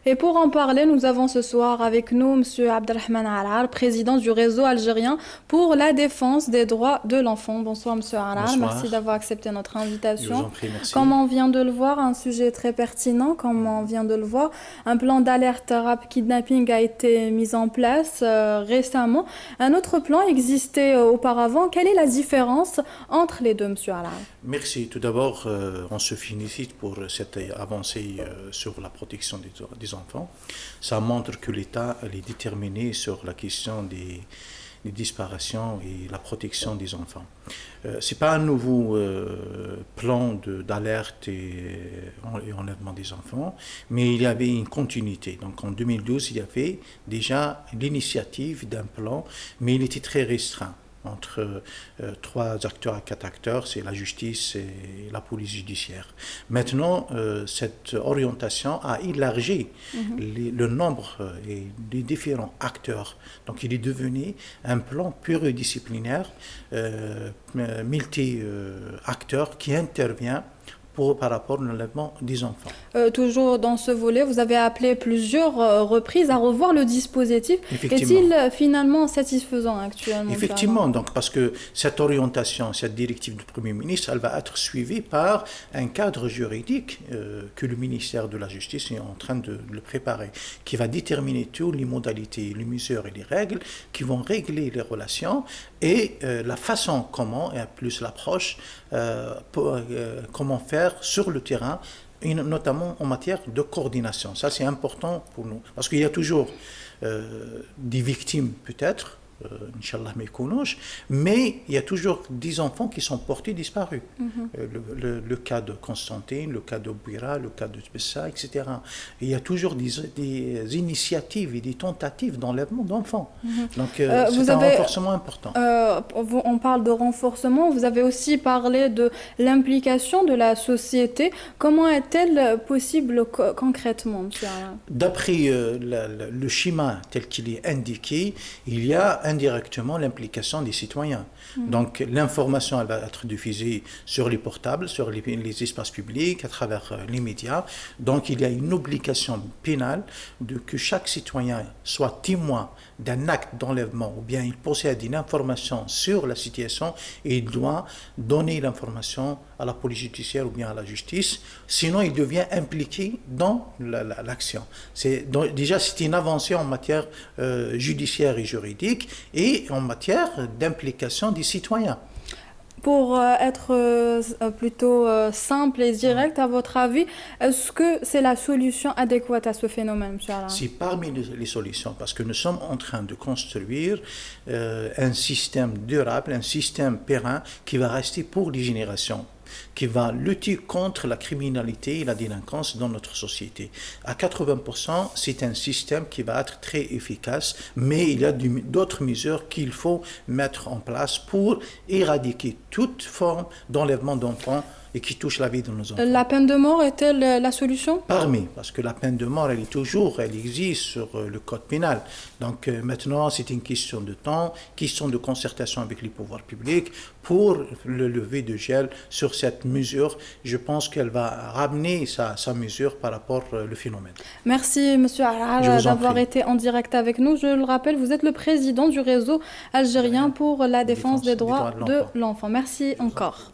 Et pour en parler, nous avons ce soir avec nous M. Abdelrahman Arar, président du réseau algérien pour la défense des droits de l'enfant. Bonsoir M. Arar, merci Bonsoir, d'avoir accepté notre je vous invitation. en prie, Comme merci. on vient de le voir, un sujet très pertinent, comme on vient de le voir, un plan d'alerte rap kidnapping a été mis en place récemment. Un autre plan existait auparavant. Quelle est la différence entre les deux, M. Arar? Merci. Tout d'abord, on se félicite pour cette avancée sur la protection des enfants. Ça montre que l'État est déterminé sur la question des disparitions et la protection des enfants. Ce n'est pas un nouveau plan d'alerte et enlèvement des enfants, mais il y avait une continuité. Donc en 2012, il y avait déjà l'initiative d'un plan, mais il était très restreint entre 3 acteurs à 4 acteurs, c'est la justice et la police judiciaire. Maintenant, cette orientation a élargi le nombre et les différents acteurs. Donc il est devenu un plan pluridisciplinaire, multi-acteurs qui intervient par rapport à l'enlèvement des enfants. Toujours dans ce volet, vous avez appelé plusieurs reprises à revoir le dispositif. Effectivement. Est-il finalement satisfaisant actuellement, Effectivement, donc parce que cette orientation, cette directive du Premier ministre, elle va être suivie par un cadre juridique que le ministère de la Justice est en train de le préparer, qui va déterminer toutes les modalités, les mesures et les règles qui vont régler les relations et la façon comment, et plus l'approche, comment faire sur le terrain, notamment en matière de coordination. Ça, c'est important pour nous, parce qu'il y a toujours des victimes peut-être, Inch'Allah méconnaissent, mais il y a toujours des enfants qui sont portés disparus. Le cas de Constantine, le cas de Bouira, le cas de Tbessa, etc. Et il y a toujours des initiatives et des tentatives d'enlèvement d'enfants. Donc c'est un renforcement important. On parle de renforcement, vous avez aussi parlé de l'implication de la société. Comment est-elle possible concrètement, M. Alain? D'après le schéma tel qu'il est indiqué, il y a indirectement l'implication des citoyens. Donc l'information elle va être diffusée sur les portables, sur les espaces publics, à travers les médias. Donc il y a une obligation pénale de que chaque citoyen soit témoin d'un acte d'enlèvement ou bien il possède une information sur la situation et il doit donner l'information à la police judiciaire ou bien à la justice, sinon il devient impliqué dans l'action. Déjà c'est une avancée en matière judiciaire et juridique et en matière d'implication des citoyens. Pour être plutôt simple et direct, à votre avis, est-ce que c'est la solution adéquate à ce phénomène, M. Alain? C'est parmi les solutions, parce que nous sommes en train de construire un système durable, un système pérenne qui va rester pour les générations, qui va lutter contre la criminalité et la délinquance dans notre société. À 80%, c'est un système qui va être très efficace, mais il y a d'autres mesures qu'il faut mettre en place pour éradiquer toute forme d'enlèvement d'enfants et qui touche la vie de nos enfants. La peine de mort est-elle la solution? Parmi, parce que la peine de mort, elle existe sur le code pénal. Donc maintenant, c'est une question de temps, question de concertation avec les pouvoirs publics pour le lever de gel sur cette mesure. Je pense qu'elle va ramener sa mesure par rapport au phénomène. Merci, M. Arar, d'avoir été en direct avec nous. Je le rappelle, vous êtes le président du réseau algérien pour la défense des droits de l'enfant. Merci encore.